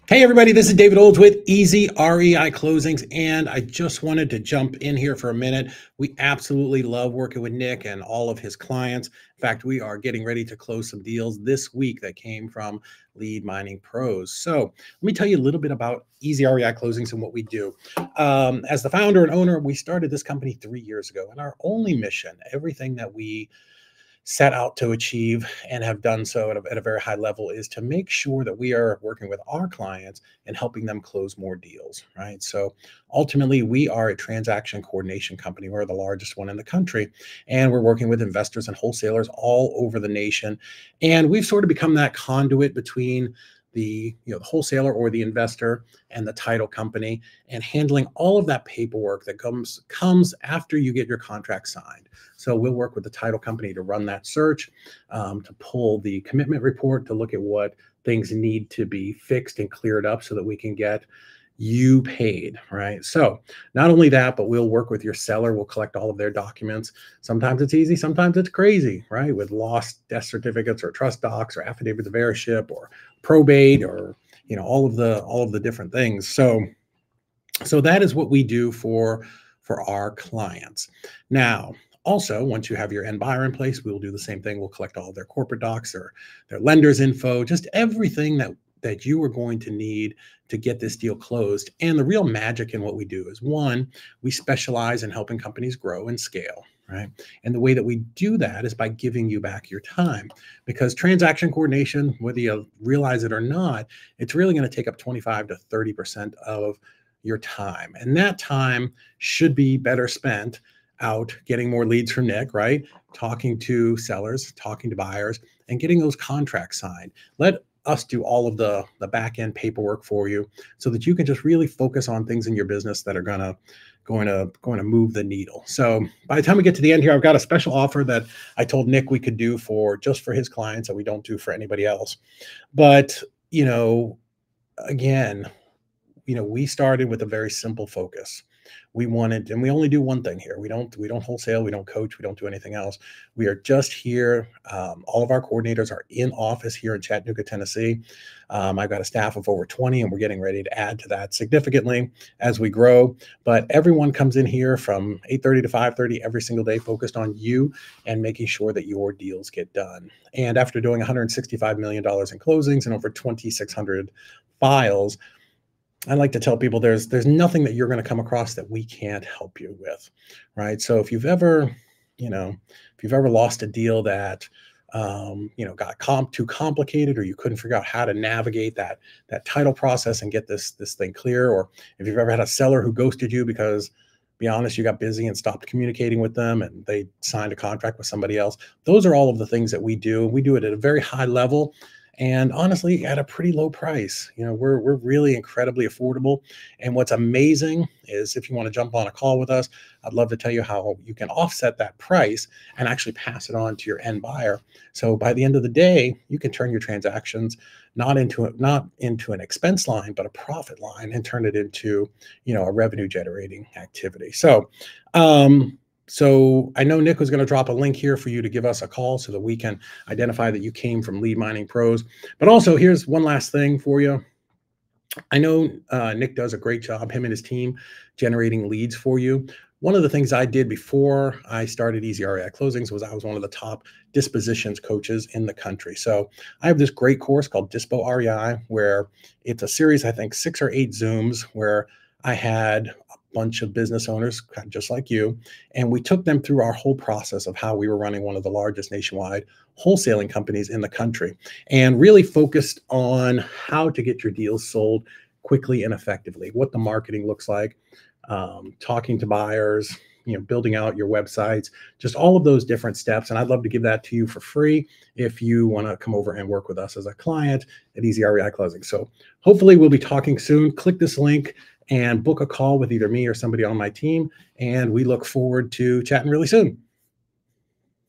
Hey everybody, this is David Olds with Easy REI Closings, and I just wanted to jump in here for a minute. We absolutely love working with Nick and all of his clients. In fact, we are getting ready to close some deals this week that came from Lead Mining Pros. So let me tell you a little bit about Easy REI Closings and what we do. As the founder and owner, we started this company 3 years ago, and our only mission, everything that we set out to achieve and have done so at a very high level, is to make sure that we are working with our clients and helping them close more deals, right? So ultimately, we are a transaction coordination company. We're the largest one in the country, and we're working with investors and wholesalers all over the nation. And we've sort of become that conduit between the wholesaler or the investor and the title company, and handling all of that paperwork that comes after you get your contract signed. So we'll work with the title company to run that search, to pull the commitment report, to look at what things need to be fixed and cleared up so that we can get you paid, right? So not only that, but we'll work with your seller. We'll collect all of their documents. Sometimes it's easy, sometimes it's crazy, right? With lost death certificates or trust docs or affidavits of heirship or probate, or all of the different things. So that is what we do for our clients. Now, also, once you have your end buyer in place, we'll do the same thing. We'll collect all of their corporate docs or their lenders info, just everything that you are going to need to get this deal closed. And the real magic in what we do is, one, we specialize in helping companies grow and scale, right? And the way that we do that is by giving you back your time, because transaction coordination, whether you realize it or not, it's really going to take up 25 to 30% of your time. And that time should be better spent out getting more leads from Nick, right? Talking to sellers, talking to buyers, and getting those contracts signed. Let us do all of the back end paperwork for you, so that you can just really focus on things in your business that are going to move the needle. So by the time we get to the end here, I've got a special offer that I told Nick we could do just for his clients that we don't do for anybody else. But again, we started with a very simple focus. We wanted, and we only do one thing here. We don't wholesale, we don't coach, we don't do anything else. We are just here. All of our coordinators are in office here in Chattanooga, Tennessee. I've got a staff of over 20, and we're getting ready to add to that significantly as we grow. But everyone comes in here from 8:30 to 5:30 every single day, focused on you and making sure that your deals get done. And after doing $165 million in closings and over 2,600 files, I like to tell people there's nothing that you're going to come across that we can't help you with, right? So if you've ever lost a deal that got too complicated, or you couldn't figure out how to navigate that title process and get this thing clear, or if you've ever had a seller who ghosted you because, be honest, you got busy and stopped communicating with them and they signed a contract with somebody else, those are all of the things that we do. We do it at a very high level, and honestly, at a pretty low price. We're really incredibly affordable. And what's amazing is, if you want to jump on a call with us, I'd love to tell you how you can offset that price and actually pass it on to your end buyer. So by the end of the day, you can turn your transactions not into an expense line, but a profit line, and turn it into, a revenue generating activity. So I know Nick was going to drop a link here for you to give us a call so that we can identify that you came from Lead Mining Pros. But also, here's one last thing for you. I know Nick does a great job, him and his team, generating leads for you. One of the things I did before I started Easy REI Closings was I was one of the top dispositions coaches in the country. So I have this great course called Dispo REI, where it's a series, I think 6 or 8 Zooms, where I had bunch of business owners just like you, and we took them through our whole process of how we were running one of the largest nationwide wholesaling companies in the country, and really focused on how to get your deals sold quickly and effectively, what the marketing looks like, talking to buyers, building out your websites, just all of those different steps. And I'd love to give that to you for free if you want to come over and work with us as a client at Easy REI Closing. So hopefully we'll be talking soon. Click this link and book a call with either me or somebody on my team. And we look forward to chatting really soon.